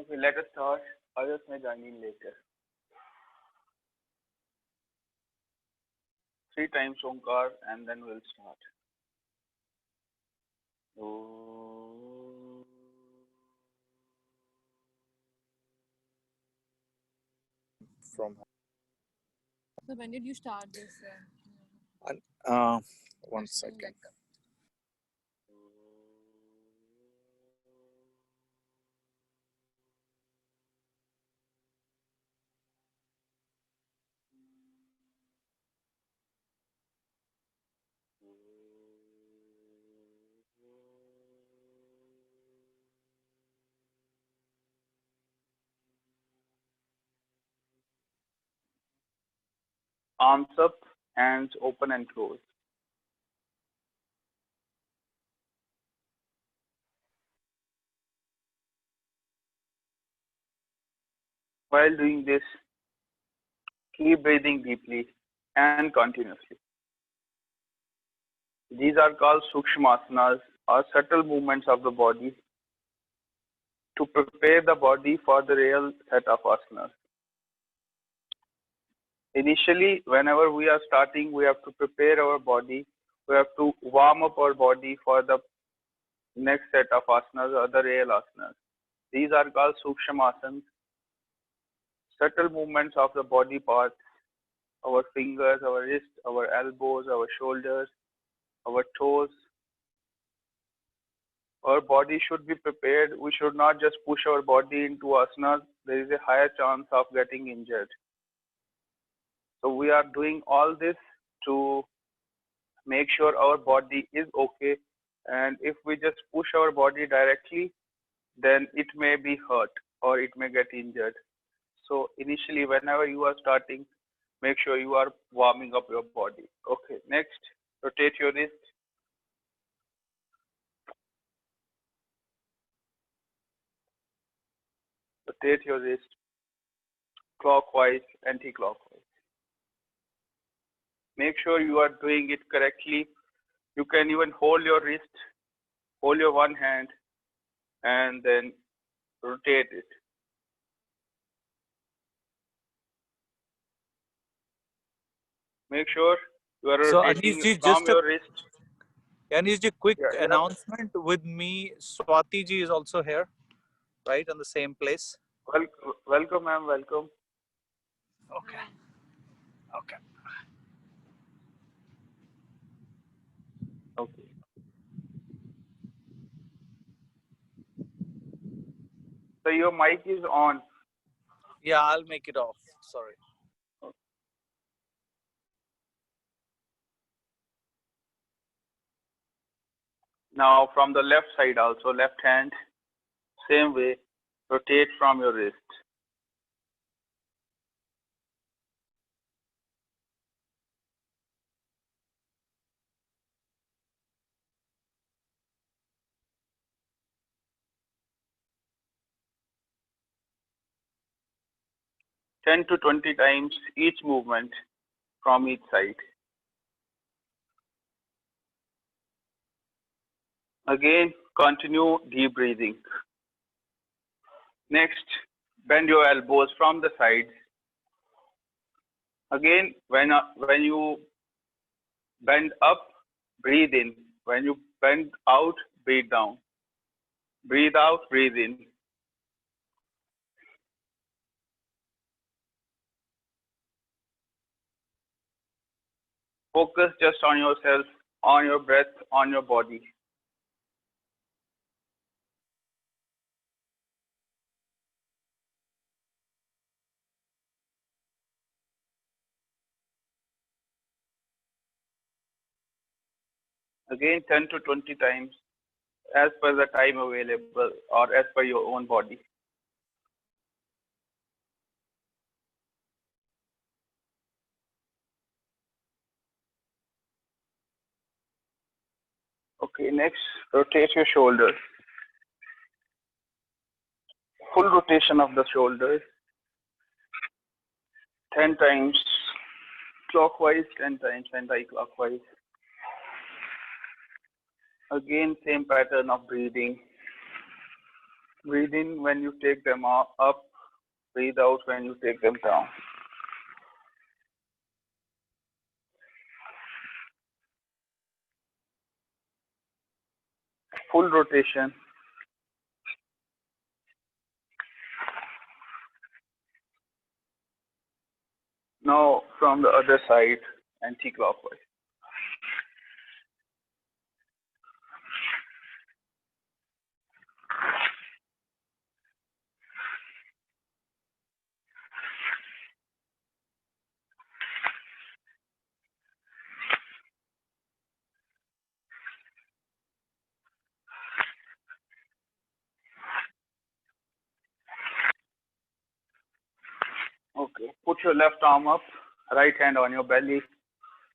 Okay, let us start. Others may join in later. Three times Omkar and then we'll start. Om. From So when did you start this? one second. Arms up, hands open and close. While doing this, keep breathing deeply and continuously. These are called Sukshmasanas or subtle movements of the body to prepare the body for the real set of asanas. Initially, whenever we are starting, we have to prepare our body. We have to warm up our body for the next set of asanas or the real asanas. These are called Sukshmasanas, subtle movements of the body parts, our fingers, our wrists, our elbows, our shoulders, our toes. Our body should be prepared. We should not just push our body into asanas. There is a higher chance of getting injured. So we are doing all this to make sure our body is okay. And if we just push our body directly, then it may be hurt or it may get injured. So initially, whenever you are starting, make sure you are warming up your body. Okay, next, rotate your wrist. Rotate your wrist clockwise, anti-clockwise. Make sure you are doing it correctly. You can even hold your wrist, hold your one hand, and then rotate it. Make sure you are So rotating Anishji, from your wrist. Anishji, quick Yeah. announcement with me. Swati ji is also here, right, on the same place. Welcome, ma'am. Welcome. Okay. Okay. Okay. So your mic is on. Yeah, I'll make it off. Sorry. Now from the left side also, left hand, same way, rotate from your wrist. Ten to 20 times each movement from each side. Again, continue deep breathing. Next, bend your elbows from the sides. Again, when you bend up, breathe in. When you bend out, breathe down. Breathe out, breathe in. Focus just on yourself, on your breath, on your body. Again, 10 to 20 times as per the time available or as per your own body. Okay, next, rotate your shoulders. Full rotation of the shoulders. 10 times clockwise, 10 times anti-clockwise. Again, same pattern of breathing. Breathe in when you take them up, breathe out when you take them down. Full rotation. Now from the other side, anti-clockwise. Okay, put your left arm up, right hand on your belly,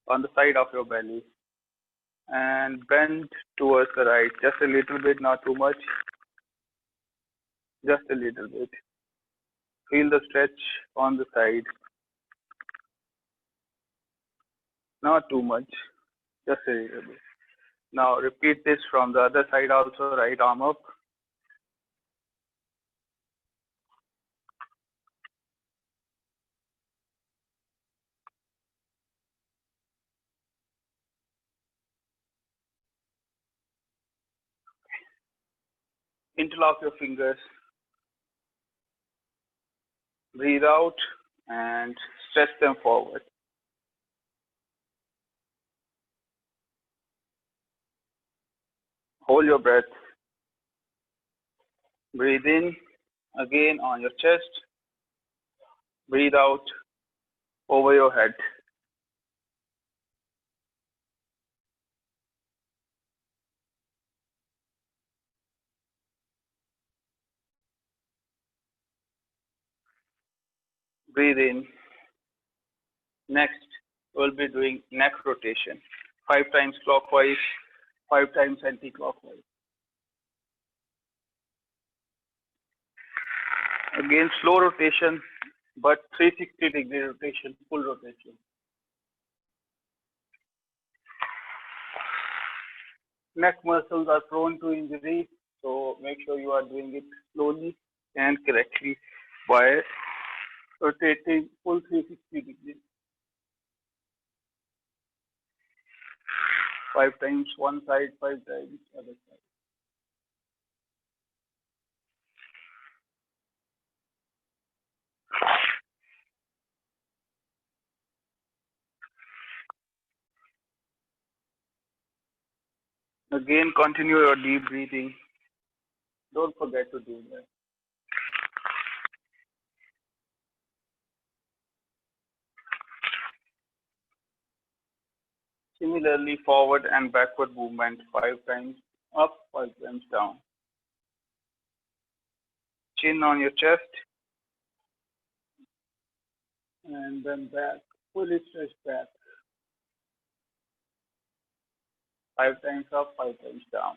on the side of your belly, and bend towards the right, just a little bit, not too much, just a little bit. Feel the stretch on the side, not too much, just a little bit. Now repeat this from the other side also, right arm up. Interlock your fingers, breathe out and stretch them forward. Hold your breath. Breathe in again on your chest. Breathe out over your head. Breathe in. Next, we'll be doing neck rotation. 5 times clockwise, 5 times anti-clockwise. Again, slow rotation, but 360-degree rotation, full rotation. Neck muscles are prone to injury, so make sure you are doing it slowly and correctly by rotating full 360 degrees. 5 times one side, 5 times other side. Again, continue your deep breathing. Don't forget to do that. Similarly, forward and backward movement, 5 times up, 5 times down. Chin on your chest, and then back, fully stretch back. 5 times up, 5 times down.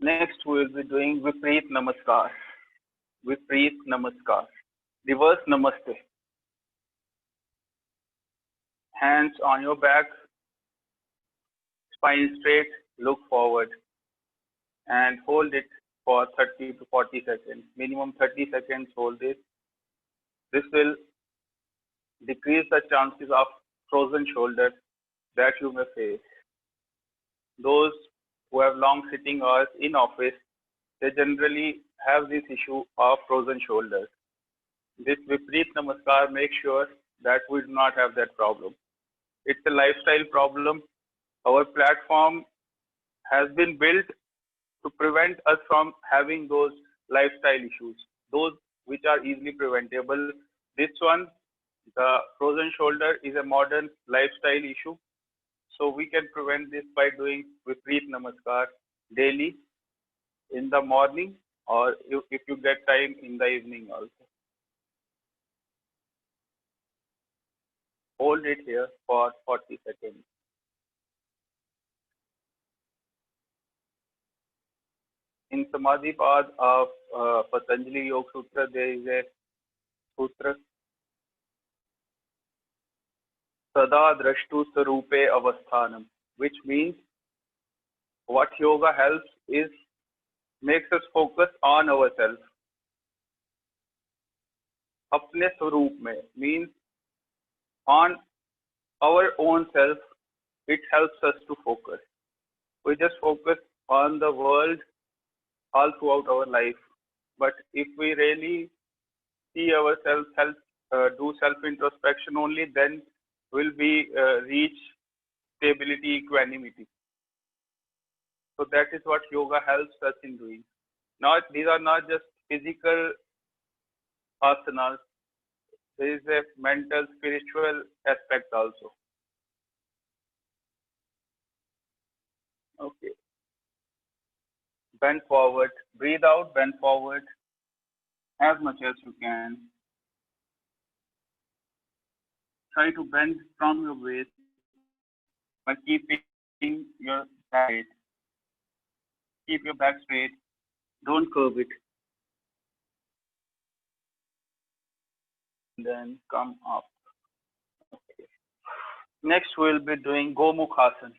Next, we will be doing Vipreet Namaskar. Vipreet Namaskar. Reverse Namaste. Hands on your back, spine straight, look forward, and hold it for 30 to 40 seconds. Minimum 30 seconds, hold this. This will decrease the chances of frozen shoulder that you may face. Those who have long sitting hours in office, they generally have this issue of frozen shoulders. This Vipreet Namaskar makes sure that we do not have that problem. It's a lifestyle problem. Our platform has been built to prevent us from having those lifestyle issues, those which are easily preventable. This one, the frozen shoulder, is a modern lifestyle issue. So we can prevent this by doing Vipreet Namaskar daily in the morning, or if you get time in the evening also. Hold it here for 40 seconds. In Samadhipad of Patanjali Yoga Sutra, there is a sutra, Sada Drashtu Sarupe Avasthanam, which means what yoga helps is makes us focus on ourselves. Apne Swarup mein means on our own self, it helps us to focus. We just focus on the world all throughout our life. But if we really see ourselves, do self-introspection only, then will we reach stability, equanimity. So that is what yoga helps us in doing. These are not just physical asanas. There is a mental, spiritual aspect also. Okay. Bend forward. Breathe out, bend forward as much as you can. Try to bend from your waist by keeping your back straight. Keep your back straight. Don't curve it. Then come up. Okay. Next, we'll be doing Gomukhasana.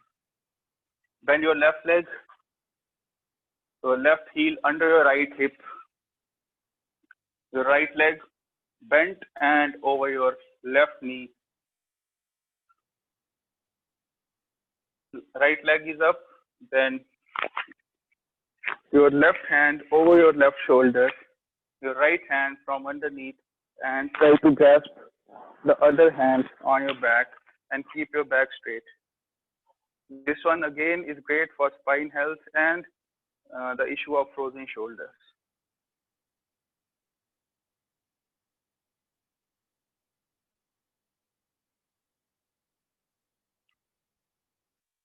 Bend your left leg, your left heel under your right hip, your right leg bent and over your left knee. Right leg is up, then your left hand over your left shoulder, your right hand from underneath, and try to grasp the other hand on your back and keep your back straight. This one again is great for spine health and the issue of frozen shoulders.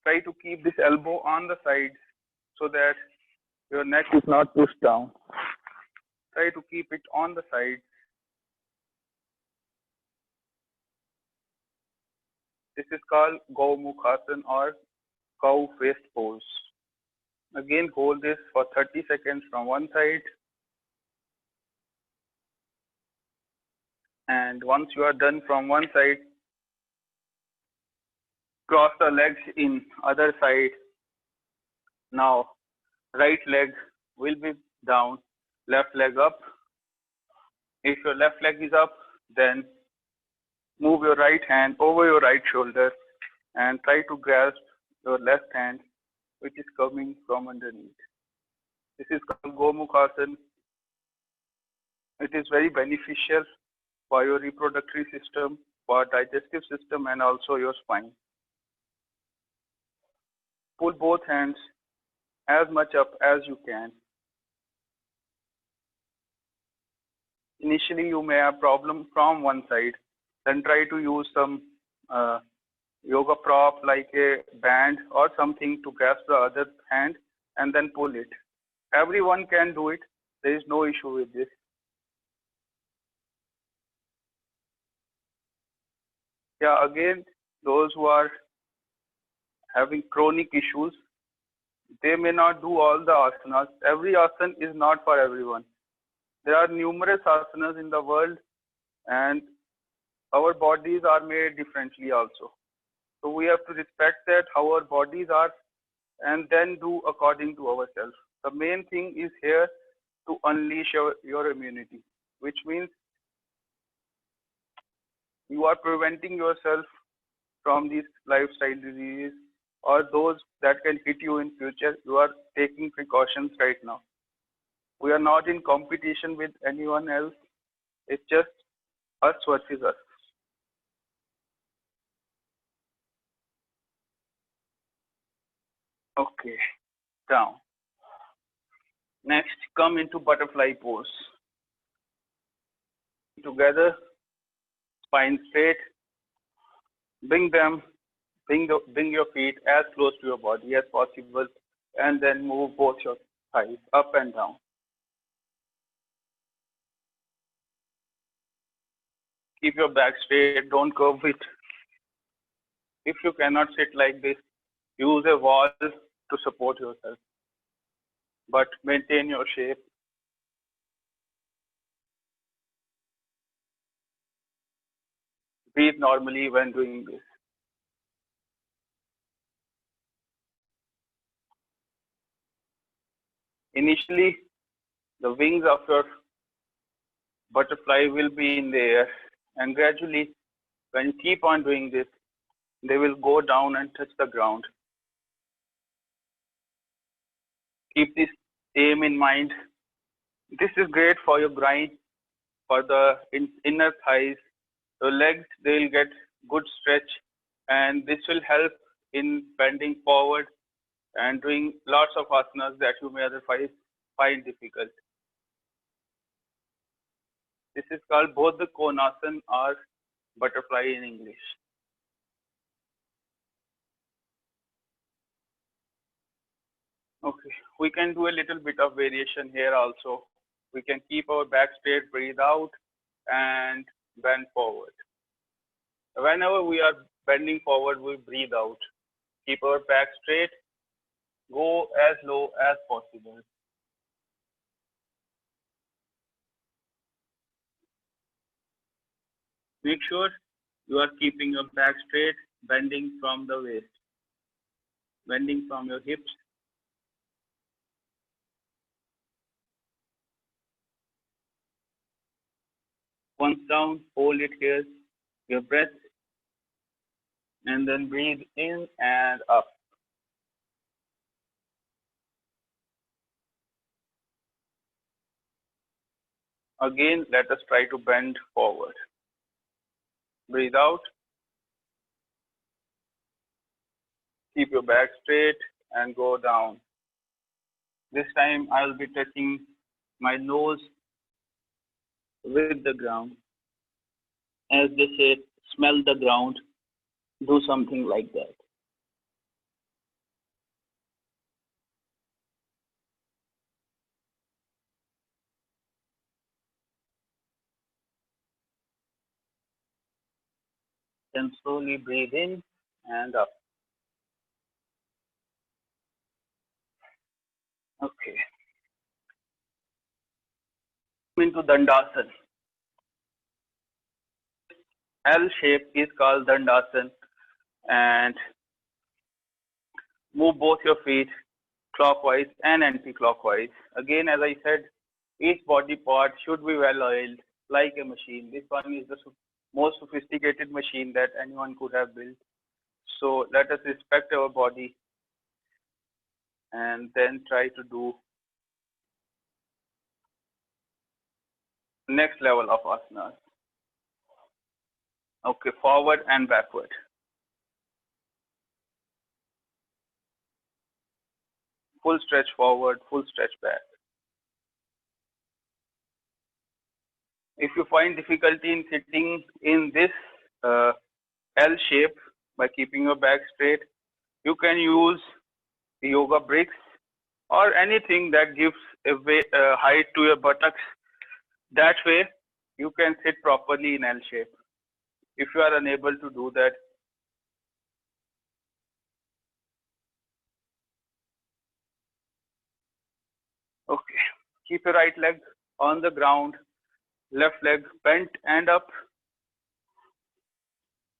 Try to keep this elbow on the side so that your neck is not pushed down. Try to keep it on the side. This is called Gomukhasana or cow face pose. Again, hold this for 30 seconds from one side. And once you are done from one side, cross the legs in other side. Now, right leg will be down, left leg up. If your left leg is up, then move your right hand over your right shoulder and try to grasp your left hand, which is coming from underneath. This is called Gomukhasana. It is very beneficial for your reproductive system, for digestive system, and also your spine. Pull both hands as much up as you can. Initially, you may have problem from one side. Then try to use some yoga prop like a band or something to grasp the other hand and then pull it. Everyone can do it. There is no issue with this. Yeah, again, those who are having chronic issues, they may not do all the asanas. Every asana is not for everyone. There are numerous asanas in the world, and our bodies are made differently also. So we have to respect that how our bodies are and then do according to ourselves. The main thing is here to unleash your immunity, which means you are preventing yourself from these lifestyle diseases or those that can hit you in future. You are taking precautions right now. We are not in competition with anyone else. It's just us versus us. Okay, down. Next, come into butterfly pose. Together, spine straight. Bring your feet as close to your body as possible, and then move both your thighs up and down. Keep your back straight, don't curve it. If you cannot sit like this, use a wall to support yourself. but maintain your shape. Breathe normally when doing this. Initially, the wings of your butterfly will be in the air, and gradually, when you keep on doing this, they will go down and touch the ground. Keep this aim in mind. This is great for your groin, for the inner thighs. Your legs, they'll get good stretch, and this will help in bending forward and doing lots of asanas that you may otherwise find difficult. This is called both the Konasana or butterfly in English. Okay, we can do a little bit of variation here also. We can keep our back straight, breathe out, and bend forward. Whenever we are bending forward, we breathe out. Keep our back straight, go as low as possible. Make sure you are keeping your back straight, bending from the waist, bending from your hips. Once down, hold it here, your breath, and then breathe in and up. Again, let us try to bend forward. Breathe out. Keep your back straight and go down. This time I'll be touching my nose with the ground. As they say, smell the ground. Do something like that. Then slowly breathe in and up. Okay. Into Dandasana. L shape is called Dandasana, and move both your feet clockwise and anti-clockwise. Again, as I said, each body part should be well oiled like a machine. This one is the most sophisticated machine that anyone could have built. So let us respect our body and then try to do next level of asanas. Okay, forward and backward. Full stretch forward, full stretch back. If you find difficulty in sitting in this L shape by keeping your back straight, you can use yoga bricks or anything that gives a height to your buttocks. That way, you can sit properly in L shape. If you are unable to do that, okay, keep your right leg on the ground, left leg bent and up,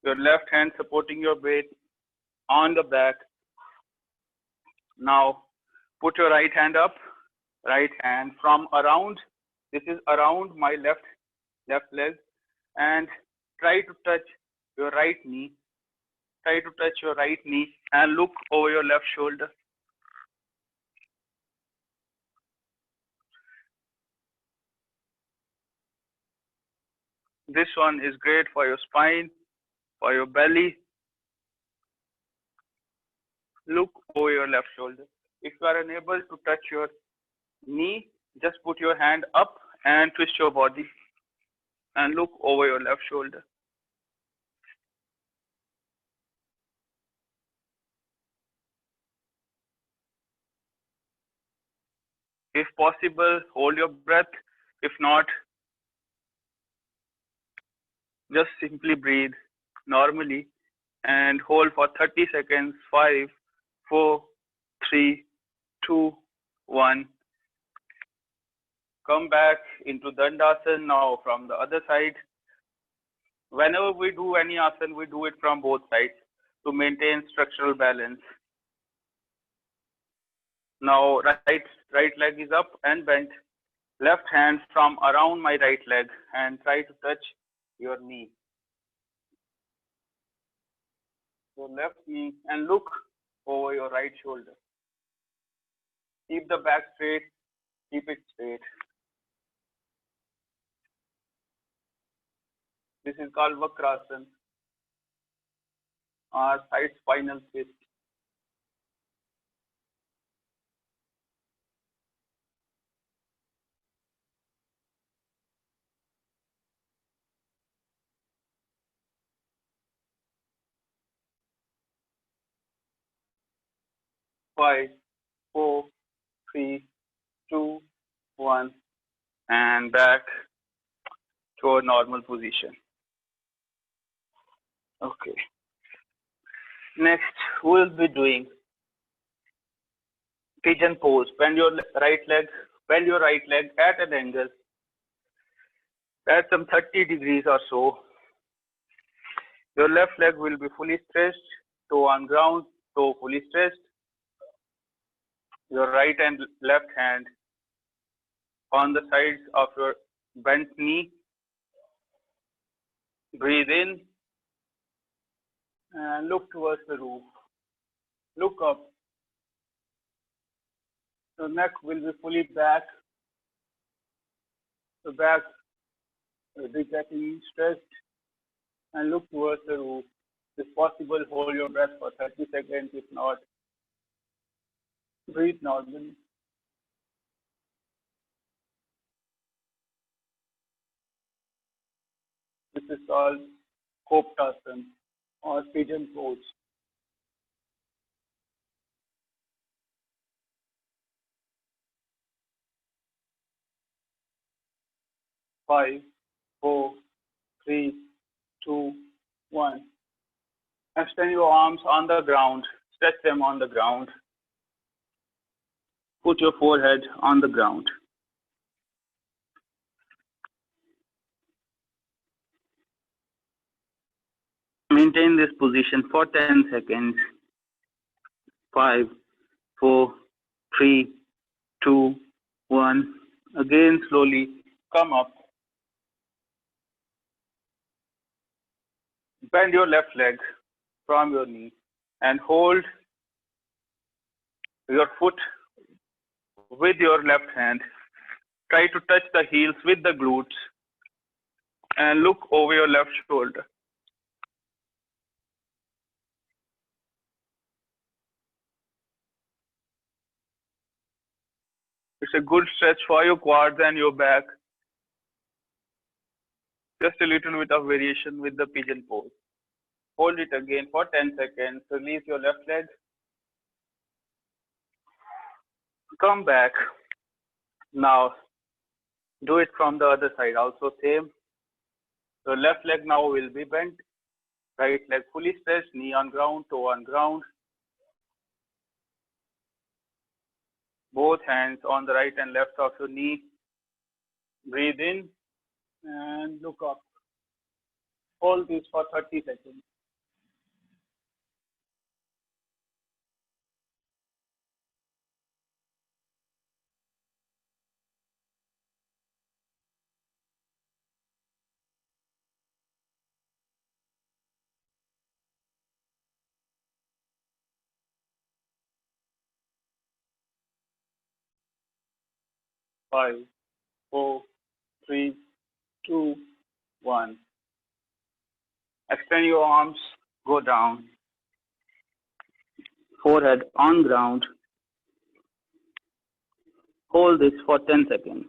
your left hand supporting your weight on the back. Now, put your right hand up, right hand from around, this is around my left leg, and try to touch your right knee. Try to touch your right knee and look over your left shoulder. This one is great for your spine, for your belly. Look over your left shoulder. If you are unable to touch your knee, just put your hand up and twist your body and look over your left shoulder. If possible, hold your breath. If not, just simply breathe normally and hold for 30 seconds. 5, 4, 3, 2, 1. Come back into Dandasana now from the other side. Whenever we do any asana, we do it from both sides to maintain structural balance. Now right leg is up and bent. Left hand from around my right leg and try to touch your knee. So left knee and look over your right shoulder. Keep the back straight, keep it straight. This is called Vakrasana or side spinal twist. Five, four, three, two, one, and back to our normal position. Okay. Next, we'll be doing pigeon pose. Bend your right leg at an angle at some 30 degrees or so. Your left leg will be fully stretched, toe on ground, toe fully stretched. Your right and left hand on the sides of your bent knee. Breathe in and look towards the roof. Look up. The neck will be fully back. The back will be getting stretched and look towards the roof. If possible, hold your breath for 30 seconds. If not, breathe normally. This is called Koptasana or pigeon pose. Five, four, three, two, one. Extend your arms on the ground. Stretch them on the ground. Put your forehead on the ground. Maintain this position for 10 seconds. 5, 4, 3, 2, 1. Again, slowly come up. Bend your left leg from your knee and hold your foot with your left hand. Try to touch the heels with the glutes and look over your left shoulder. It's a good stretch for your quads and your back. Just a little bit of variation with the pigeon pose. Hold it again for 10 seconds. Release your left leg. Come back. Now, do it from the other side. Also same. Your left leg now will be bent. Right leg fully stretched. Knee on ground, toe on ground. Both hands on the right and left of your knee. Breathe in and look up. Hold this for 30 seconds. Five, four, three, two, one. Extend your arms, go down. Forehead on ground. Hold this for 10 seconds.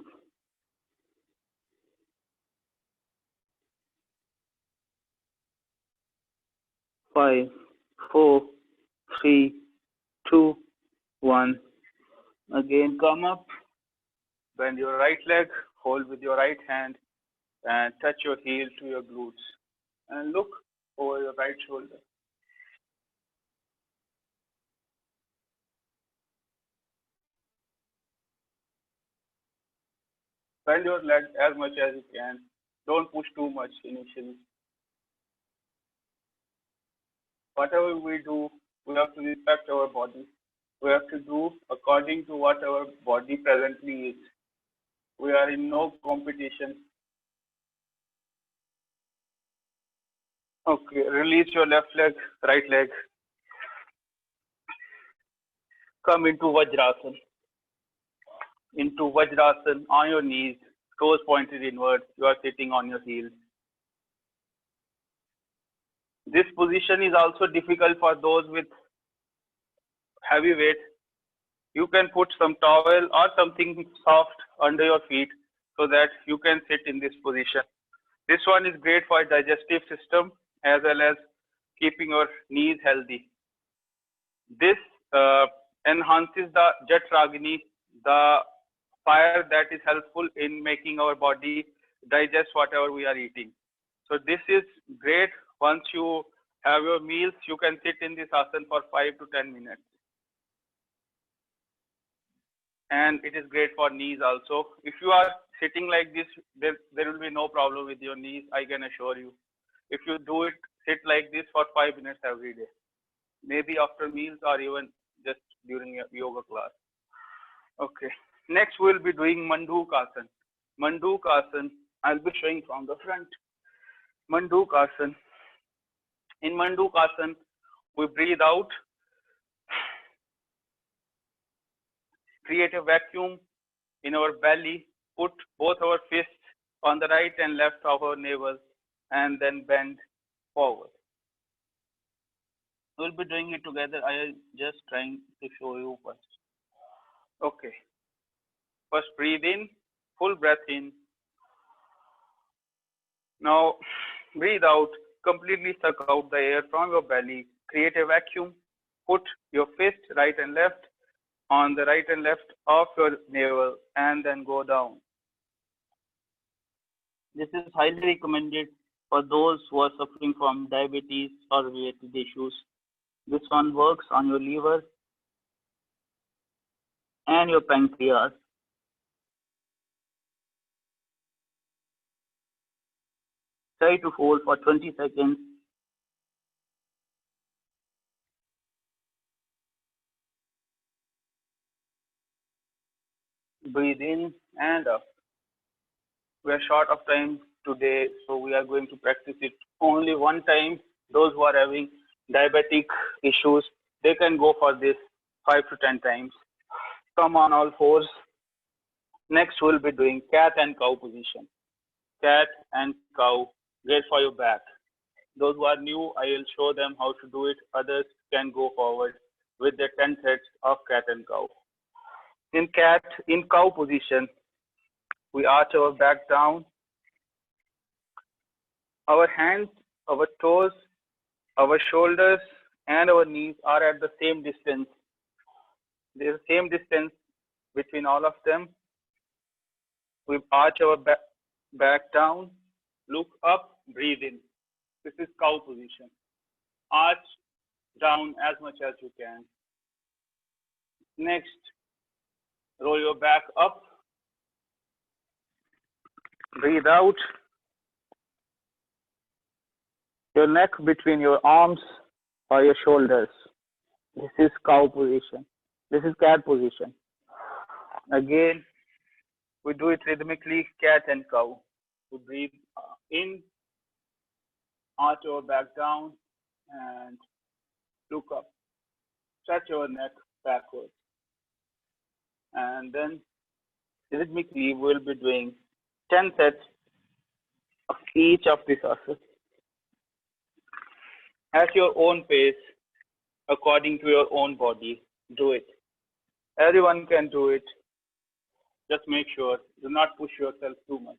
5, 4, 3, 2, 1. Again, come up. Bend your right leg, hold with your right hand, and touch your heel to your glutes. And look over your right shoulder. Bend your legs as much as you can. Don't push too much initially. Whatever we do, we have to respect our body. We have to do according to what our body presently is. We are in no competition. Okay, release your left leg, right leg. Come into Vajrasana. Into Vajrasana on your knees, toes pointed inward. You are sitting on your heels. This position is also difficult for those with heavy weight. You can put some towel or something soft under your feet so that you can sit in this position. This one is great for digestive system as well as keeping your knees healthy. This enhances the Jatragni, the fire that is helpful in making our body digest whatever we are eating. So this is great. Once you have your meals, you can sit in this asana for 5 to 10 minutes. And it is great for knees also. If you are sitting like this, there will be no problem with your knees, I can assure you. If you do it, sit like this for 5 minutes every day. Maybe after meals or even just during your yoga class. Okay. Next, we'll be doing Mandukasana. Mandukasana, I'll be showing from the front. Mandukasana. In Mandukasana, we breathe out, create a vacuum in our belly, put both our fists on the right and left of our navel, and then bend forward. We'll be doing it together. I am just trying to show you first. Okay. First, breathe in, full breath in. Now, breathe out, completely suck out the air from your belly. Create a vacuum. Put your fist, right and left, on the right and left of your navel, and then go down. This is highly recommended for those who are suffering from diabetes or related issues. This one works on your liver and your pancreas. Try to hold for 20 seconds. Breathe in and up. We are short of time today, so we are going to practice it only one time. Those who are having diabetic issues, they can go for this 5 to 10 times. Come on all fours. Next, we'll be doing cat and cow position. Cat and cow, great for your back. Those who are new, I will show them how to do it. Others can go forward with the 10 sets of cat and cow. In cow position, we arch our back down. Our hands, our toes, our shoulders, and our knees are at the same distance. There is the same distance between all of them. We arch our back down, look up, breathe in. This is cow position. Arch down as much as you can. Next, roll your back up. Breathe out. Your neck between your arms or your shoulders. This is cow position. This is cat position. Again, we do it rhythmically, cat and cow. We breathe in, arch our back down, and look up. Stretch your neck backwards. And then rhythmically, we'll be doing 10 sets of each of these asanas. At your own pace, according to your own body, do it. Everyone can do it. Just make sure, do not push yourself too much.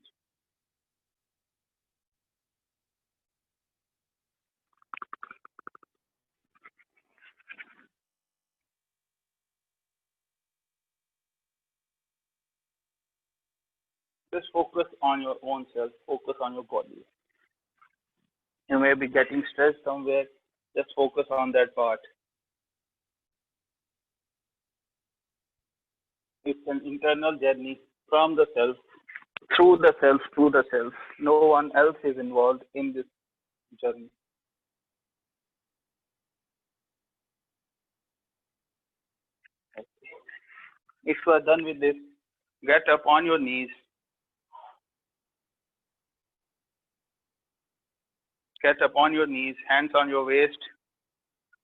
Just focus on your own self, focus on your body. You may be getting stressed somewhere, just focus on that part. It's an internal journey from the self through the self, through the self. No one else is involved in this journey. If you are done with this, get up on your knees. Get up on your knees, hands on your waist,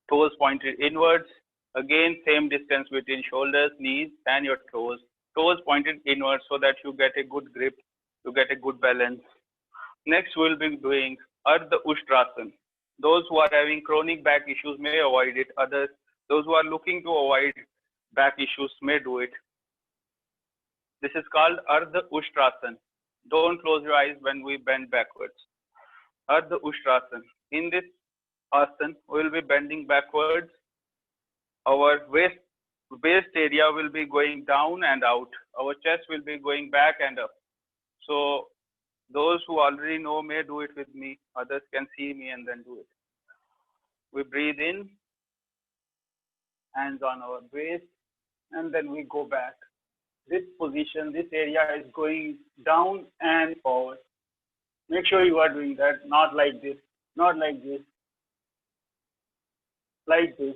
toes pointed inwards. Again, same distance between shoulders, knees, and your toes. Toes pointed inwards so that you get a good grip, you get a good balance. Next, we'll be doing Ardha Ushtrasana. Those who are having chronic back issues may avoid it. Others, those who are looking to avoid back issues may do it. This is called Ardha Ushtrasana. Don't close your eyes when we bend backwards. Ardha Ushtrasana. In this asana, we will be bending backwards. Our waist area will be going down and out. Our chest will be going back and up. So those who already know may do it with me. Others can see me and then do it. We breathe in, hands on our waist, and then we go back. This position, this area is going down and forward. Make sure you are doing that, not like this, not like this, like this.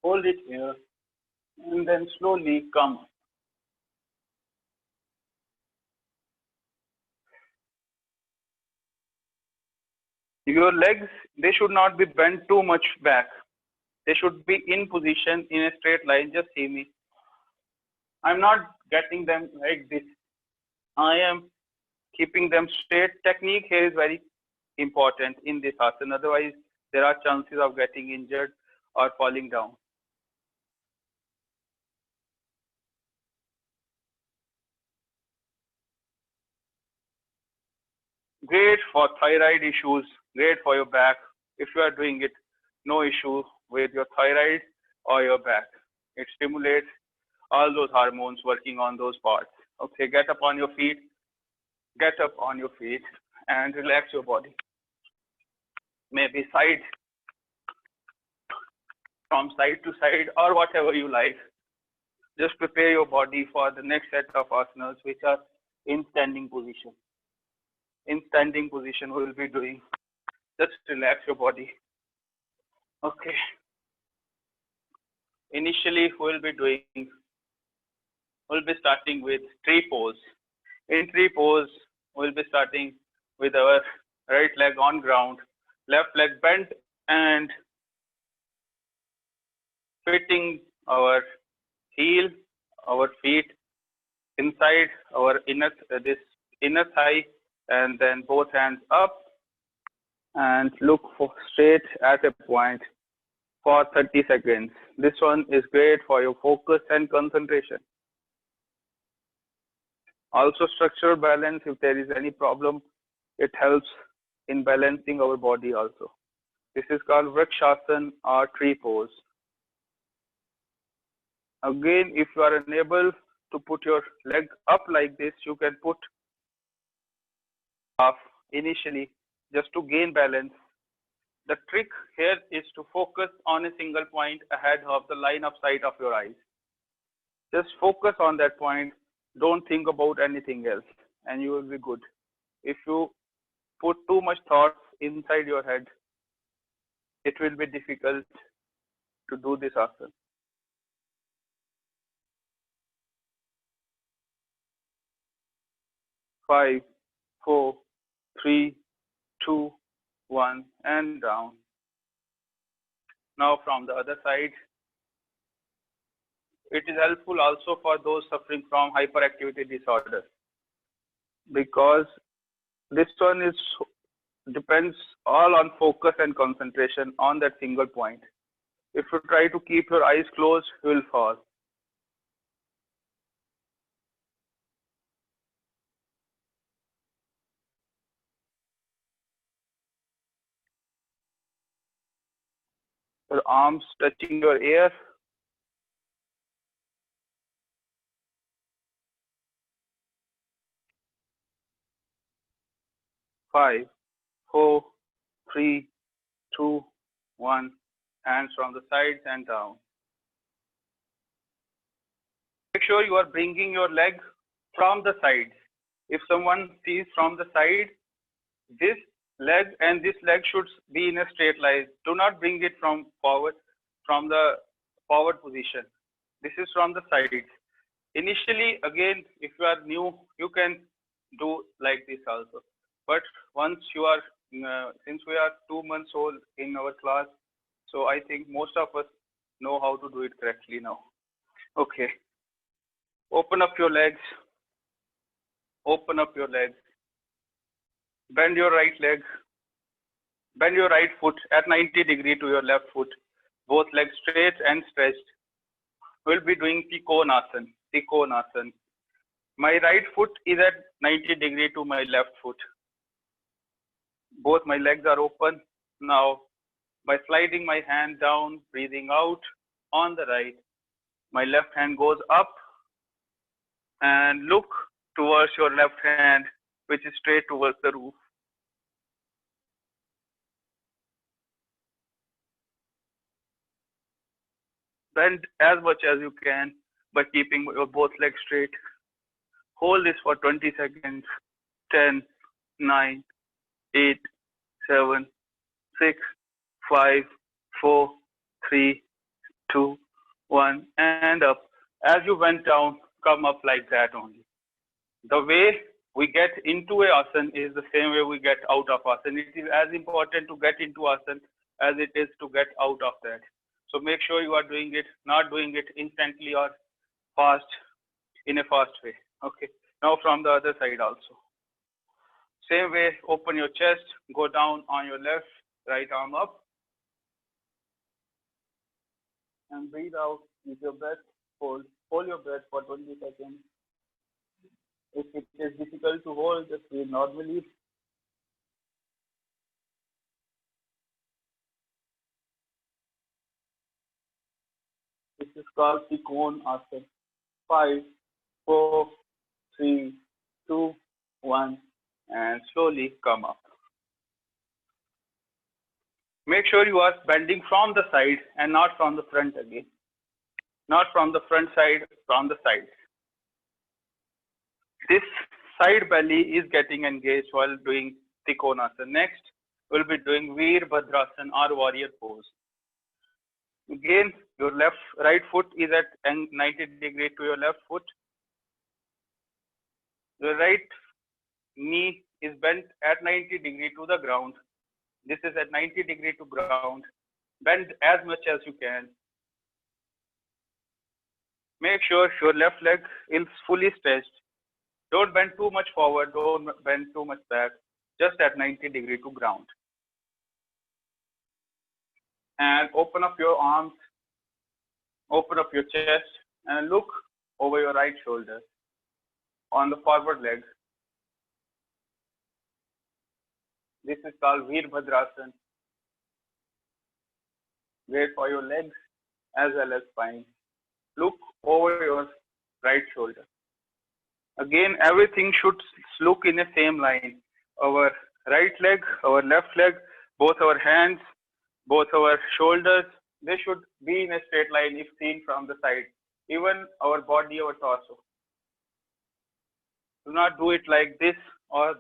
Hold it here, and then slowly come. Your legs, they should not be bent too much back. They should be in position in a straight line. Just see me. I'm not getting them like this. I am keeping them straight. Technique here is very important in this asana. Otherwise, there are chances of getting injured or falling down. Great for thyroid issues, great for your back. If you are doing it, no issue with your thyroid or your back. It stimulates all those hormones working on those parts. Okay, get up on your feet. Get up on your feet and relax your body. Maybe side, from side to side, or whatever you like. Just prepare your body for the next set of asanas, which are in standing position. In standing position, we will be doing. Just relax your body. Okay. Initially, we'll be starting with tree pose. In tree pose, we'll be starting with our right leg on ground, left leg bent and fitting our heel, our feet inside our inner thigh, and then both hands up and look for straight at a point for 30 seconds. This one is great for your focus and concentration. Also structural balance, if there is any problem, it helps in balancing our body also. This is called Vrikshasana or tree pose. Again, if you are unable to put your leg up like this, you can put half initially just to gain balance. The trick here is to focus on a single point ahead of the line of sight of your eyes. Just focus on that point. Don't think about anything else and you will be good. If you put too much thoughts inside your head, it will be difficult to do this asana. Five, 4, 3, 2, 1, and down. Now from the other side, it is helpful also for those suffering from hyperactivity disorder, because this one depends all on focus and concentration on that single point. If you try to keep your eyes closed, you will fall. Your arms touching your ear. Five, 4, 3, 2, 1. Hands from the sides and down. Make sure you are bringing your leg from the sides. If someone sees from the side, this leg and this leg should be in a straight line. Do not bring it from forward, from the forward position. This is from the sides. Initially, again, if you are new, you can do like this also. But once you are, since we are 2 months old in our class, so I think most of us know how to do it correctly now. Okay. Open up your legs. Open up your legs. Bend your right leg. Bend your right foot at 90 degree to your left foot. Both legs straight and stretched. We'll be doing Trikonasana. Trikonasana. My right foot is at 90 degree to my left foot. Both my legs are open. Now, by sliding my hand down, breathing out on the right, my left hand goes up and look towards your left hand, which is straight towards the roof. Bend as much as you can by keeping your both legs straight. Hold this for 20 seconds. 10, 9, 8, 7, 6, 5, 4, 3, 2, 1, and up. As you went down, come up like that only. The way we get into a asana is the same way we get out of asana. It is as important to get into asana as it is to get out of that. So make sure you are doing it, not doing it instantly or fast, in a fast way. Okay. Now from the other side also. Same way, open your chest, go down on your left, right arm up. And breathe out with your breath. Hold your breath for 20 seconds. If it is difficult to hold, just breathe normally. This is called Trikonasana. 5, 4, 3, 2, 1, and slowly come up. Make sure you are bending from the side and not from the front again. Not from the front side, from the side. This side belly is getting engaged while doing Trikonasana. Next, we'll be doing Veerbhadrasana or warrior pose. Again, your right foot is at 90 degree to your left foot. Your right knee is bent at 90 degree to the ground. This is at 90 degree to ground. Bend as much as you can. Make sure your left leg is fully stretched. Don't bend too much forward, don't bend too much back, just at 90 degree to ground. And open up your arms, open up your chest, and look over your right shoulder on the forward leg. This is called Veerbhadrasana. Great for your legs as well as spine. Look over your right shoulder. Again, everything should look in the same line. Our right leg, our left leg, both our hands, both our shoulders, they should be in a straight line if seen from the side. Even our body, our torso. Do not do it like this, or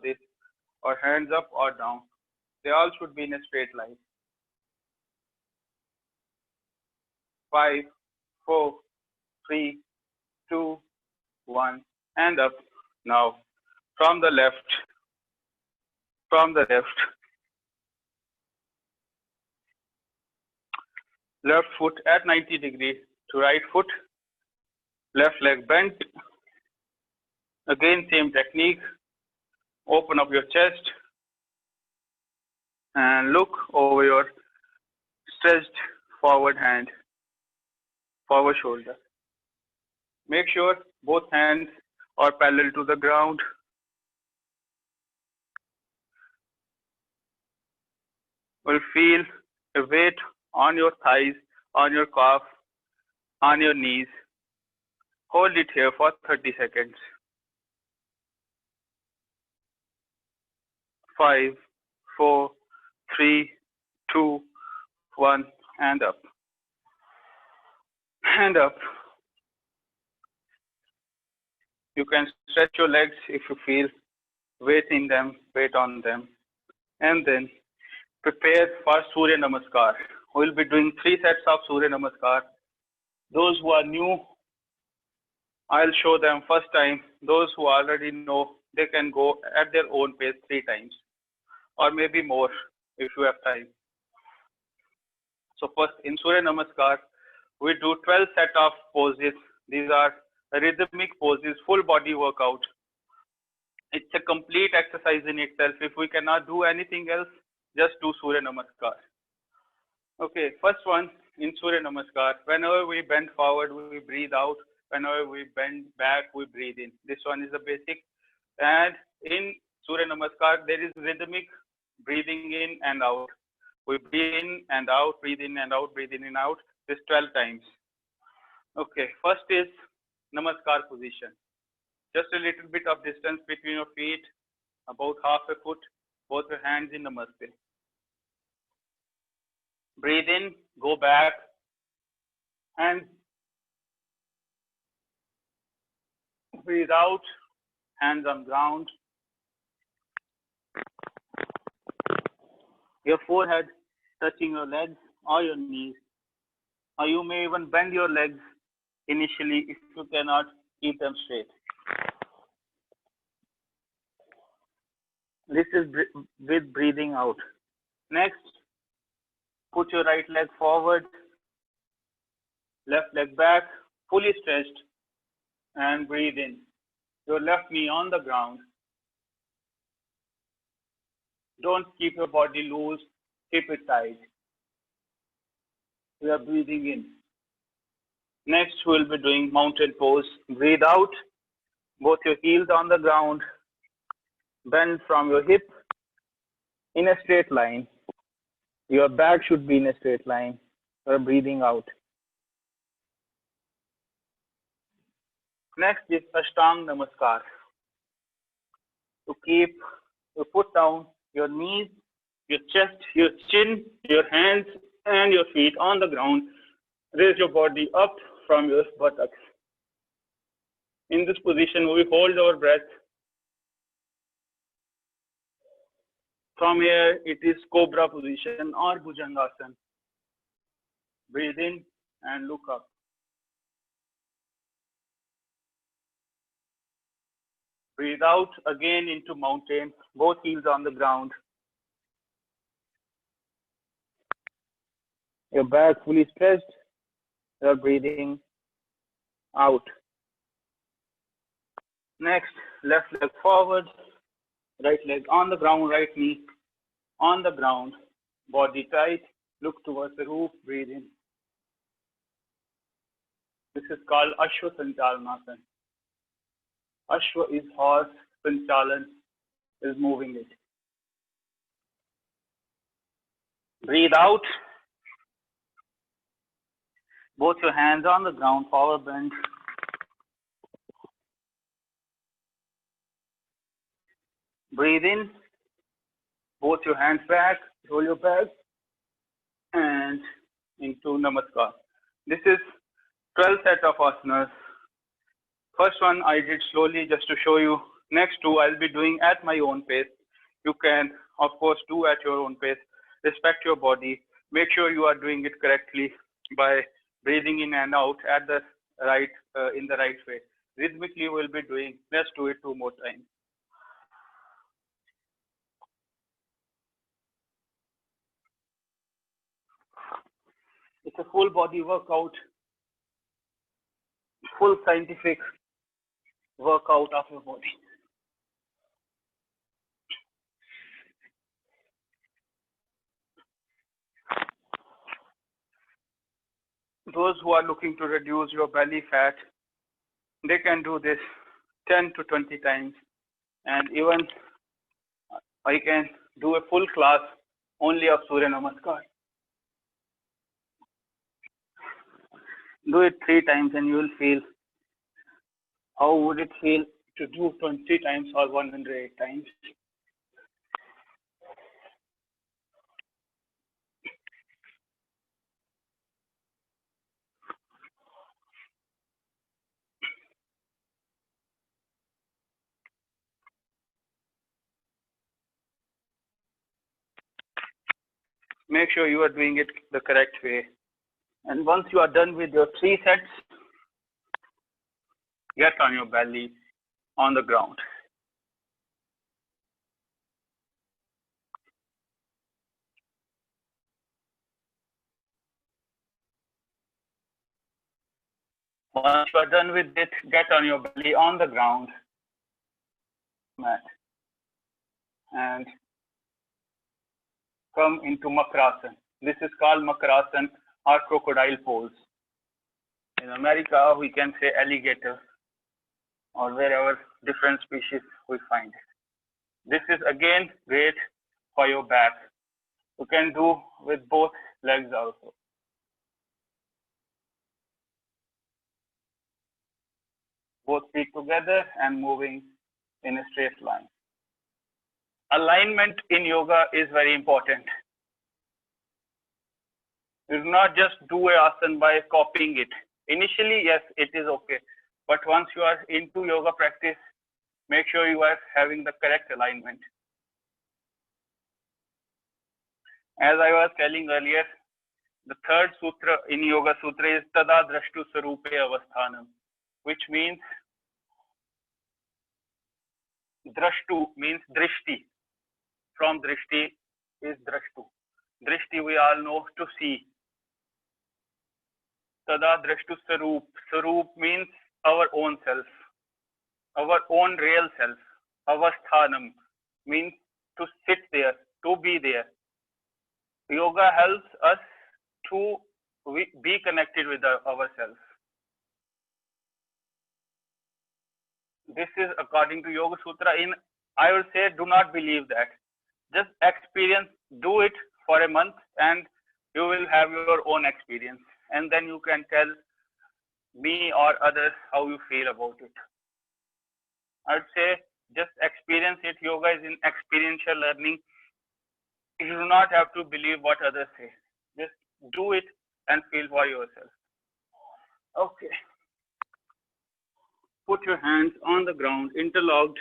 hands up or down. They all should be in a straight line. 5, 4, 3, 2, 1, and up. Now, from the left, left foot at 90 degree to right foot, left leg bent. Again, same technique. Open up your chest and look over your stretched forward hand, forward shoulder. Make sure both hands are parallel to the ground. Will feel a weight on your thighs, on your calf, on your knees. Hold it here for 30 seconds. 5, 4, 3, 2, 1, and up. And up. You can stretch your legs if you feel weight on them. And then prepare for Surya Namaskar. We'll be doing 3 sets of Surya Namaskar. Those who are new, I'll show them first time. Those who already know, they can go at their own pace 3 times or maybe more if you have time. So first in Surya Namaskar, we do 12 set of poses. These are rhythmic poses, full body workout. It's a complete exercise in itself. If we cannot do anything else, just do Surya Namaskar. Okay, first one in Surya Namaskar. Whenever we bend forward, we breathe out. Whenever we bend back, we breathe in. This one is the basic. And in Surya Namaskar, there is rhythmic breathing in and out. We breathe in and out, breathe in and out, breathe in and out. This 12 times. Okay, first is Namaskar position. Just a little bit of distance between your feet, about half a foot, both your hands in Namaste. Breathe in, go back, and breathe out, hands on ground. Your forehead touching your legs or your knees. Or you may even bend your legs initially if you cannot keep them straight. This is with breathing out. Next, put your right leg forward, left leg back, fully stretched, and breathe in. Your left knee on the ground. Don't keep your body loose, keep it tight. We are breathing in. Next, we'll be doing mountain pose. Breathe out, both your heels on the ground, bend from your hip in a straight line. Your back should be in a straight line. You're breathing out. Next is Ashtang Namaskar. To keep, you put down your knees, your chest, your chin, your hands, and your feet on the ground. Raise your body up from your buttocks. In this position, we hold our breath. From here, it is Cobra position or Bhujangasana. Breathe in and look up. Breathe out again into mountain, both heels on the ground. Your back fully stretched. You're breathing out. Next, left leg forward, right leg on the ground, right knee on the ground, body tight, look towards the roof, breathe in. This is called Ashwa Sanchalanasana. Ashwa is horse, Sanchalan is moving it. Breathe out. Both your hands on the ground, forward bend. Breathe in. Both your hands back, roll your back, and into Namaskar. This is 12 set of asanas. First one I did slowly just to show you. Next two I'll be doing at my own pace. You can, of course, do at your own pace. Respect your body. Make sure you are doing it correctly by breathing in and out at the right, in the right way. Rhythmically we'll be doing. Let's do it 2 more times. It's a full body workout, full scientific workout of your body. Those who are looking to reduce your belly fat, they can do this 10 to 20 times. And even I can do a full class only of Surya Namaskar. Do it 3 times and you will feel how would it feel to do 20 times or 108 times. make sure you are doing it the correct way. And once you are done with your 3 sets, get on your belly on the ground. Once you are done with it, get on your belly on the ground mat and come into Makrasana. This is called Makrasana or crocodile pose. In America, we can say alligator or wherever different species we find. This is again great for your back. You can do with both legs also. Both feet together and moving in a straight line. Alignment in yoga is very important. You do not just do a asana by copying it. Initially, yes, it is okay. But once you are into yoga practice, make sure you are having the correct alignment. As I was telling earlier, the third sutra in Yoga Sutra is Tada Drashtu Sarupe Avasthanam, which means Drashtu means Drishti. From Drishti is Drashtu. Drishti we all know to see. Tada Drashtu Sarup. Sarup means our own self, our own real self. Avasthanam means to sit there, to be there. Yoga helps us to be connected with ourselves. This is according to Yoga Sutra. I would say, do not believe that. Just experience, do it for a month and you will have your own experience. And then you can tell me or others how you feel about it. I would say, just experience it. Yoga is in experiential learning. You do not have to believe what others say. Just do it and feel for yourself. Okay. Put your hands on the ground, interlocked,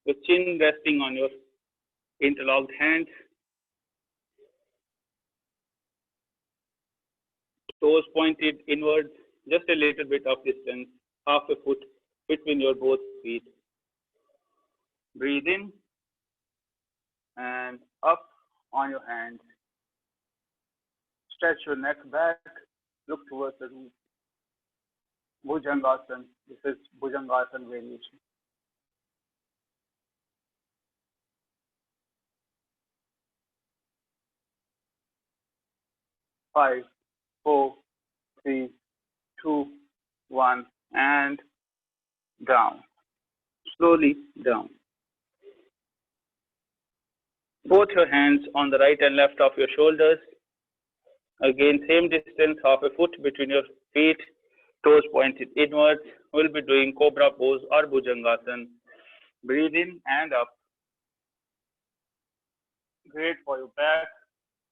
with chin resting on your interlocked hands. Toes pointed inwards, just a little bit of distance, half a foot between your both feet. Breathe in and up on your hands. Stretch your neck back, look towards the roof. Bhujangasana. This is Bhujangasana variation. Five, 4, 3, 2, 1, and down. Slowly down. Both your hands on the right and left of your shoulders. Again, same distance, half a foot between your feet, toes pointed inwards. We'll be doing Cobra pose or Bhujangasana. Breathe in and up. Great for your back,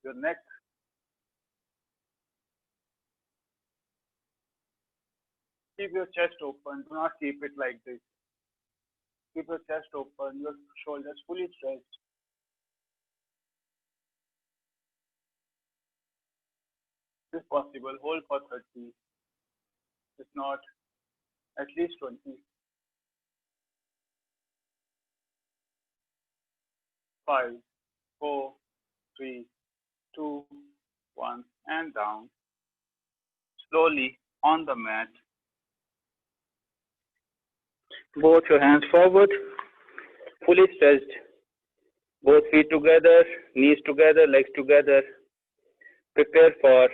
your neck. Keep your chest open. Do not keep it like this. Keep your chest open, your shoulders fully stretched. If possible, hold for 30. If not, at least 20. 5, 4, 3, 2, 1, and down. Slowly on the mat. Both your hands forward, fully stretched. Both feet together, knees together, legs together. Prepare for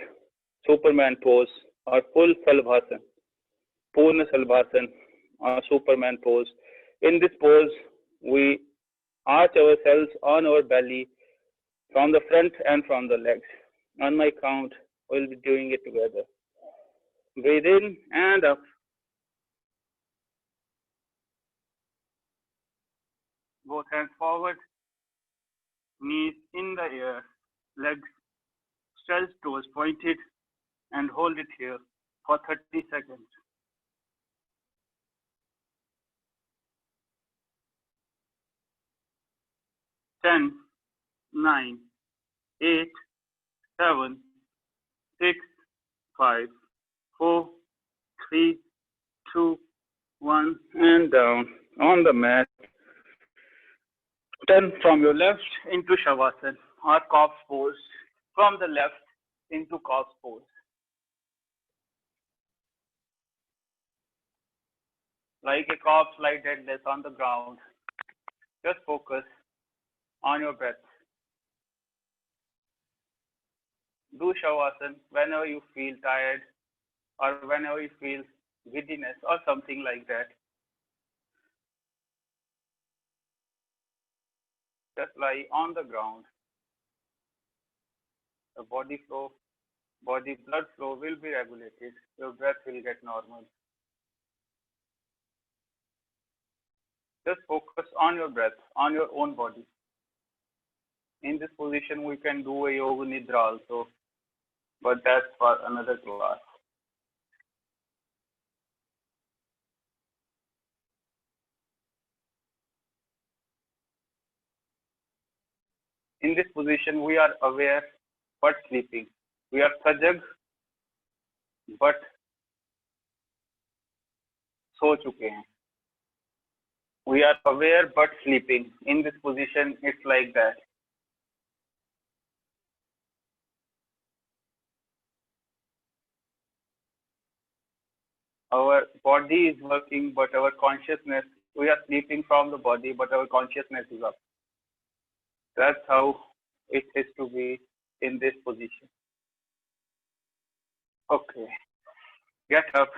Superman pose or full Salbhasana, Purna Salbhasana or Superman pose. In this pose, we arch ourselves on our belly from the front and from the legs. On my count, we'll be doing it together. Breathe in and up. Both hands forward, knees in the air, legs stretched, toes pointed, and hold it here for 30 seconds. 10, 9, 8, 7, 6, 5, 4, 3, 2, 1, and down on the mat. Turn from your left into Shavasana or corpse pose. From the left into corpse pose. Like a corpse lie deadless on the ground. Just focus on your breath. Do Shavasana whenever you feel tired or whenever you feel giddiness or something like that. Just lie on the ground. The body blood flow will be regulated. Your breath will get normal. Just focus on your breath, on your own body. In this position, we can do a yoga nidra also, but that's for another class. In this position, we are aware but sleeping. We are sajag but so chuke hain. We are aware but sleeping. In this position, it's like that. Our body is working, but our consciousness, we are sleeping from the body, but our consciousness is up. That's how it is to be in this position. Okay. Get up.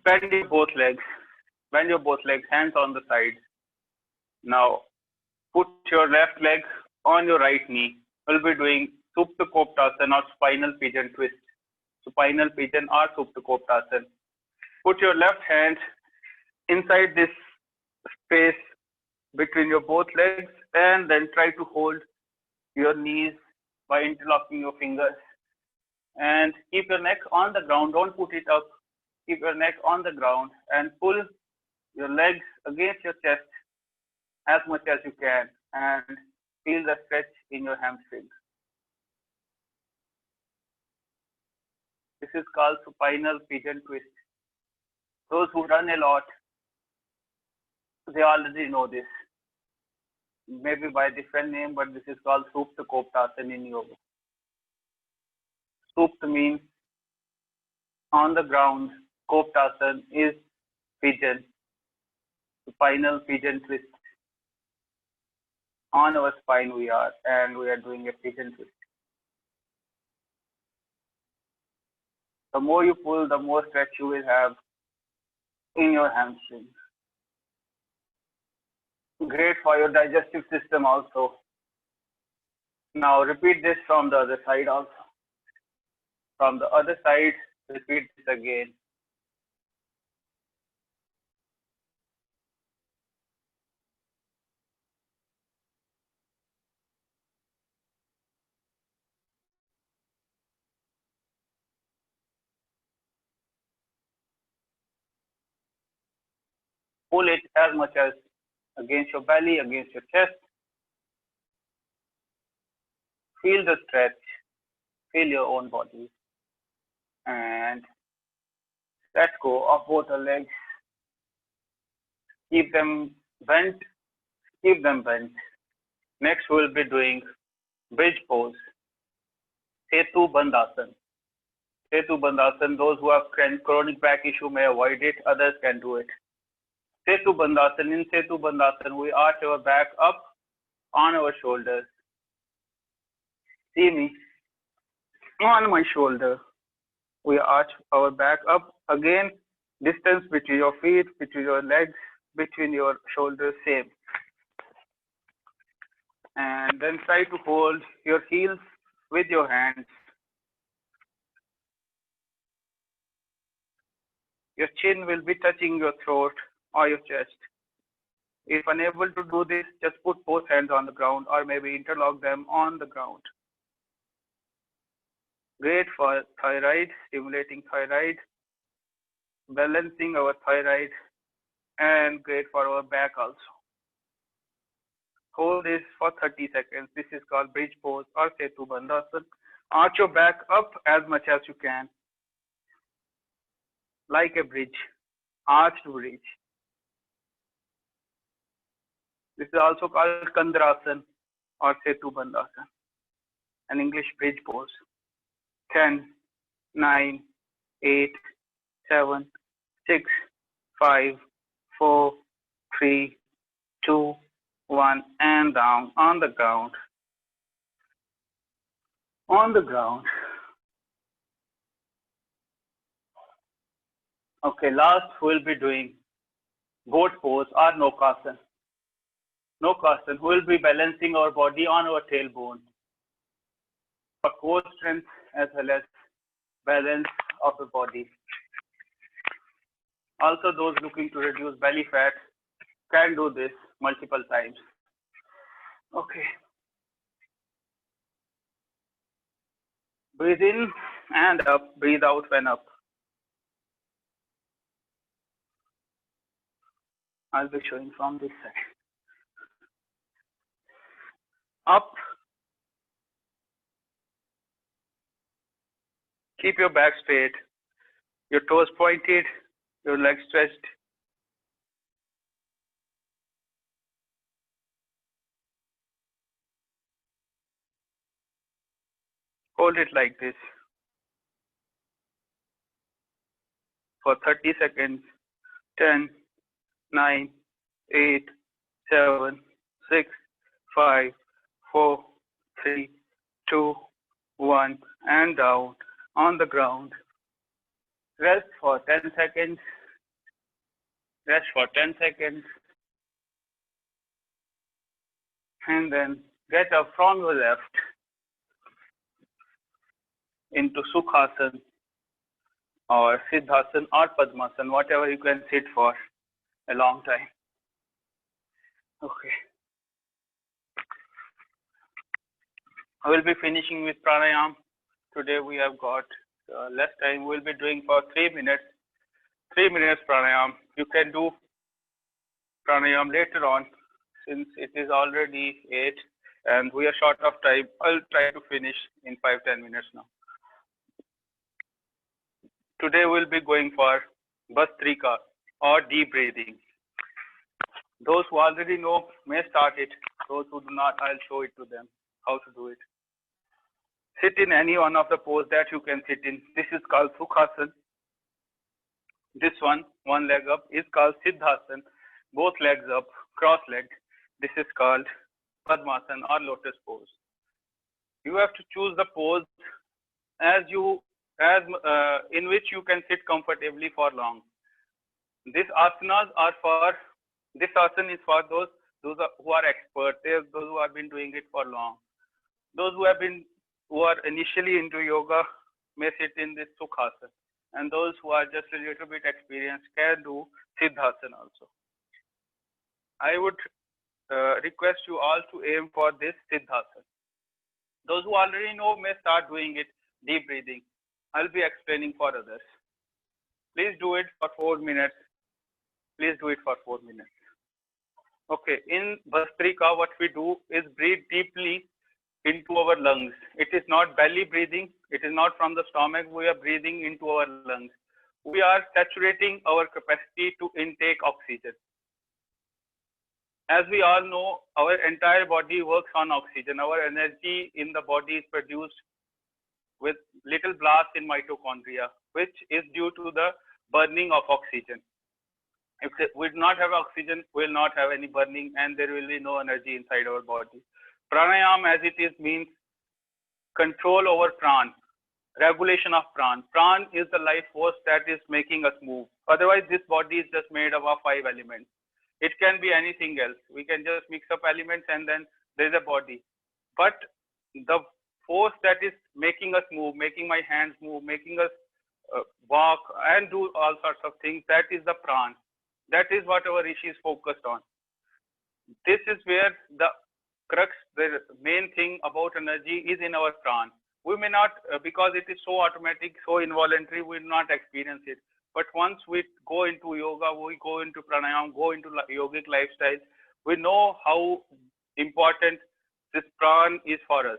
Bend your both legs. Bend your both legs, hands on the side. Now, put your left leg on your right knee. We'll be doing Supta Koptasana or spinal pigeon twist. Spinal pigeon or Supta Koptasana. Put your left hand inside this space between your both legs and then try to hold your knees by interlocking your fingers. And keep your neck on the ground. Don't put it up. Keep your neck on the ground and pull your legs against your chest as much as you can and feel the stretch in your hamstrings. This is called supinal pigeon twist. Those who run a lot, they already know this. Maybe by a different name, but this is called Supta Koptasana in yoga. Supta means on the ground. Koptasana is pigeon. Spinal pigeon twist. On our spine we are, and we are doing a pigeon twist. The more you pull, the more stretch you will have in your hamstrings. Great for your digestive system also. Now repeat this from the other side also. From the other side, repeat this again. Pull it as much as against your belly, against your chest. Feel the stretch. Feel your own body. And let go of both the legs. Keep them bent. Keep them bent. Next, we'll be doing bridge pose. Setu Bandhasan. Setu Bandhasan, those who have chronic back issue may avoid it, others can do it. Setu Bandhasan, in Setu Bandhasan, we arch our back up on our shoulders. See me, on my shoulder. We arch our back up. Again, distance between your feet, between your legs, between your shoulders, same. And then try to hold your heels with your hands. Your chin will be touching your throat or your chest. If unable to do this, just put both hands on the ground or maybe interlock them on the ground. Great for thyroid, stimulating thyroid, balancing our thyroid, and great for our back also. Hold this for 30 seconds. This is called bridge pose or Setu Bandhasan. Arch your back up as much as you can, like a bridge, arched bridge. This is also called Kandrasan or Setu Bandhasan, an English bridge pose. 10, 9, 8, 7, 6, 5, 4, 3, 2, 1, and down on the ground. On the ground. Okay, last we'll be doing goat pose or Nokasan. Nokasan, we'll be balancing our body on our tailbone for core strength as well as balance of the body. Also, those looking to reduce belly fat can do this multiple times. Okay. Breathe in and up, breathe out when up. I'll be showing from this side. Up. Keep your back straight, your toes pointed, your legs stretched. Hold it like this for 30 seconds. 10, 9, 8, 7, 6, 5, 4, 3, 2, 1, and down on the ground. Rest for 10 seconds. Rest for 10 seconds. And then get up from your left into Sukhasan or Siddhasan or Padmasan, whatever you can sit for a long time. Okay. I will be finishing with pranayam. Today we have got less time. We'll be doing for 3 minutes. 3 minutes pranayam. You can do pranayam later on since it is already 8 and we are short of time. I'll try to finish in 5-10 minutes now. Today we'll be going for Bhastrika or deep breathing. Those who already know may start it. Those who do not, I'll show it to them how to do it. Sit in any one of the pose that you can sit in. This is called Sukhasan. This one leg up, is called Siddhasan. Both legs up, cross-legged. This is called Padmasan or lotus pose. You have to choose the pose in which you can sit comfortably for long. This asanas are for, this asan is for those who are experts, those who have been doing it for long. Those who are initially into yoga may sit in this Sukhasan, and those who are just a little bit experienced can do Siddhasan also. I would request you all to aim for this Siddhasan. Those who already know may start doing it, deep breathing. I'll be explaining for others. Please do it for 4 minutes. Please do it for 4 minutes. Okay, in Bhastrika, what we do is breathe deeply into our lungs. It is not belly breathing. It is not from the stomach. We are breathing into our lungs. We are saturating our capacity to intake oxygen. As we all know, our entire body works on oxygen. Our energy in the body is produced with little blast in mitochondria, which is due to the burning of oxygen. If we do not have oxygen, we will not have any burning and there will be no energy inside our body. Pranayam as it is means control over pran, regulation of pran. Pran is the life force that is making us move. Otherwise, this body is just made up of 5 elements. It can be anything else. We can just mix up elements and then there is a body. But the force that is making us move, making my hands move, making us walk and do all sorts of things, that is the pran. That is what our rishi is focused on. This is where the crux, the main thing about energy is in our pran. We may not, because it is so automatic, so involuntary, we will not experience it. But once we go into yoga, we go into pranayam, go into yogic lifestyle, we know how important this pran is for us.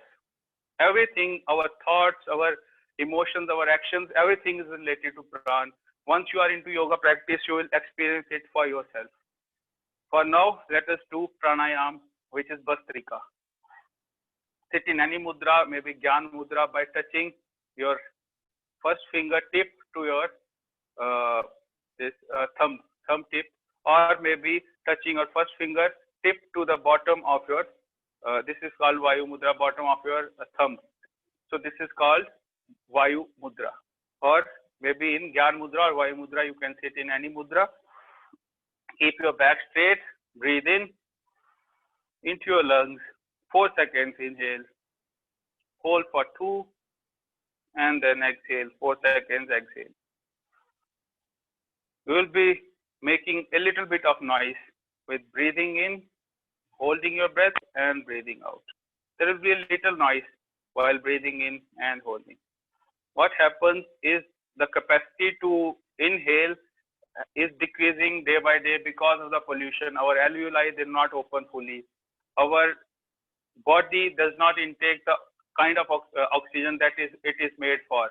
Everything, our thoughts, our emotions, our actions, everything is related to pran. Once you are into yoga practice, you will experience it for yourself. For now, let us do pranayam, which is Bhastrika. Sit in any mudra, maybe Gyan mudra, by touching your first fingertip to your thumb tip, or maybe touching your first finger tip to the bottom of your, this is called Vayu Mudra, bottom of your thumb. So this is called Vayu Mudra. Or maybe in Gyan Mudra or Vayu Mudra, you can sit in any mudra. Keep your back straight, breathe in into your lungs, 4 seconds inhale, hold for 2, and then exhale, 4 seconds, exhale. You will be making a little bit of noise with breathing in, holding your breath, and breathing out. There will be a little noise while breathing in and holding. What happens is the capacity to inhale is decreasing day by day because of the pollution. Our alveoli did not open fully. Our body does not intake the kind of oxygen that it is made for.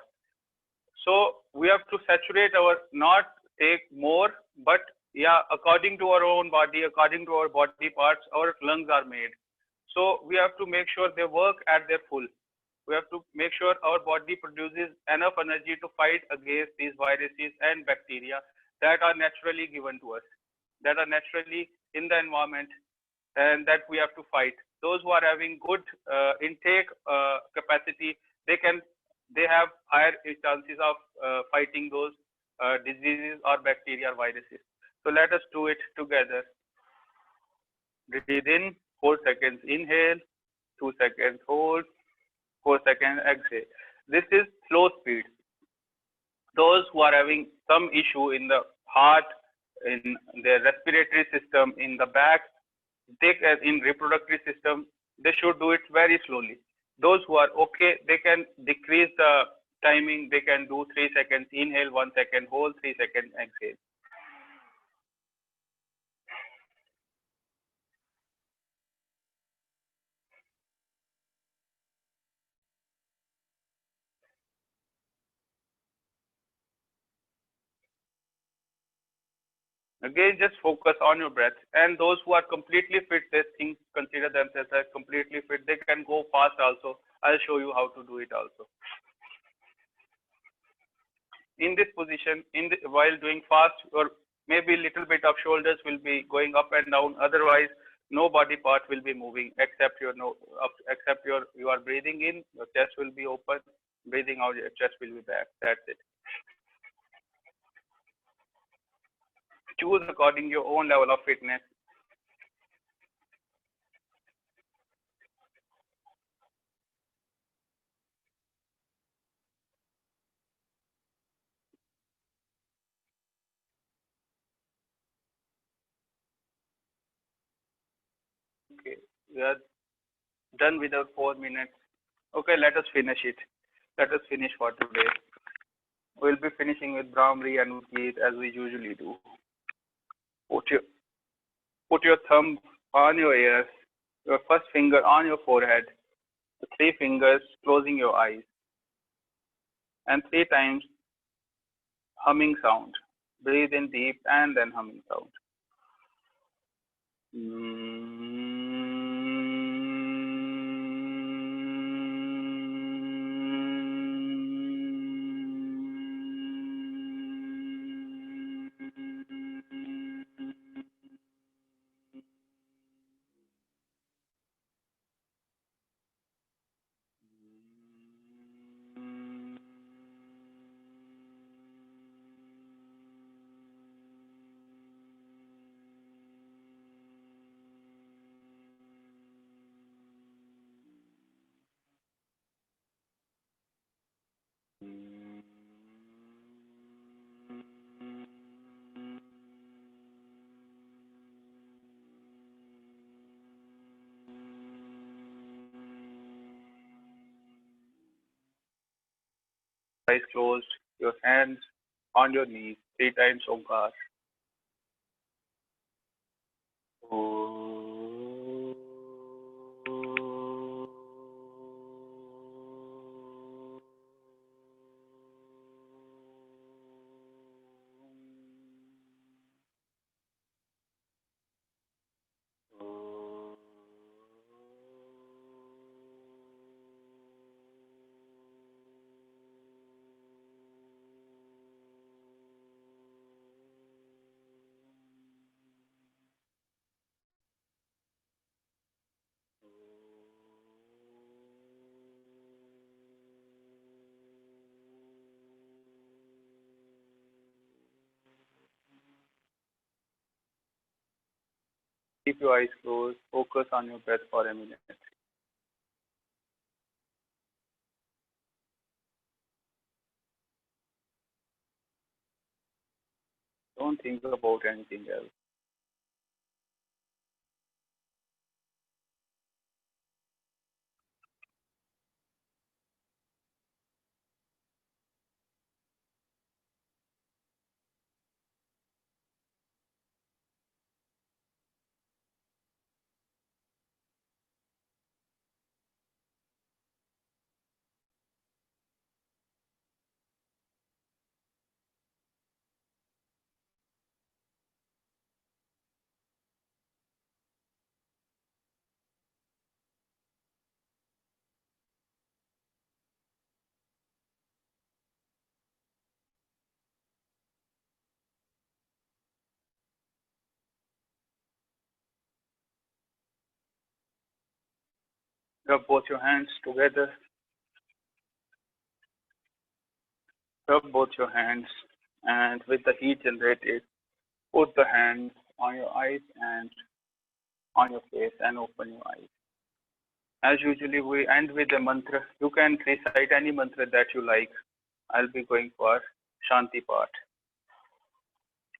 So we have to saturate our, not take more, but yeah, according to our own body, according to our body parts, our lungs are made. So we have to make sure they work at their full. We have to make sure our body produces enough energy to fight against these viruses and bacteria that are naturally given to us, that are naturally in the environment, and that we have to fight. Those who are having good intake capacity, they have higher chances of fighting those diseases or bacteria or viruses. So let us do it together. Breathe in, 4 seconds inhale, 2 seconds hold, 4 seconds exhale. This is slow speed. Those who are having some issue in the heart, in their respiratory system, in the back, in reproductive system, they should do it very slowly. Those who are okay, they can decrease the timing. They can do 3 seconds inhale, 1 second hold, 3 seconds exhale. Again, just focus on your breath. And those who are completely fit, they consider themselves as completely fit. They can go fast also. I'll show you how to do it also. In this position, while doing fast, or maybe a little bit of shoulders will be going up and down. Otherwise, no body part will be moving except you are breathing in, your chest will be open. Breathing out, your chest will be back. That's it. Choose according to your own level of fitness. Okay, we are done with our 4 minutes. Okay, let us finish it. Let us finish for today. We'll be finishing with Brahmari and Udgit as we usually do. Put your thumb on your ears, your first finger on your forehead, 3 fingers closing your eyes, and 3 times humming sound. Breathe in deep and then humming sound. Eyes closed, your hands on your knees, 3 times Omkar. Keep your eyes closed. Focus on your breath for a minute. Don't think about anything else. Rub both your hands together. Rub both your hands, and with the heat generated, put the hands on your eyes and on your face and open your eyes. As usually, we end with a mantra. You can recite any mantra that you like. I'll be going for Shanti part.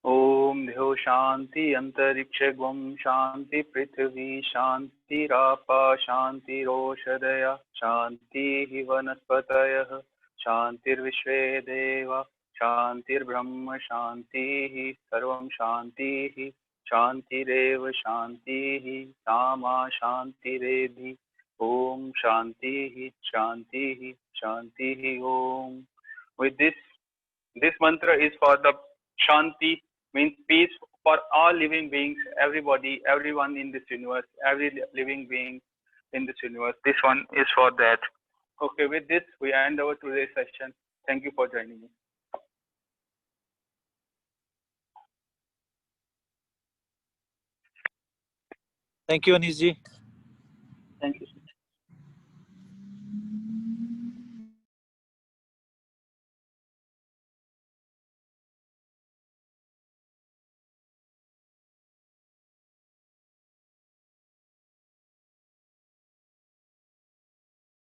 Om Dhyo Shanti Antariksha Shanti Prithvi Shanti Rapa Shanti Roshadaya Shanti Vanaspataya Shantir Vishve Deva Shantir Brahma Shanti Sarvam Shanti Shantireva Shanti Sama Shantiredhi Om Shanti Shanti Shanti Om. With this mantra is for the Shanti, means peace for all living beings, everybody, everyone in this universe, every living being in this universe. This one is for that. Okay, with this, we end our today's session. Thank you for joining me. Thank you, Anish ji.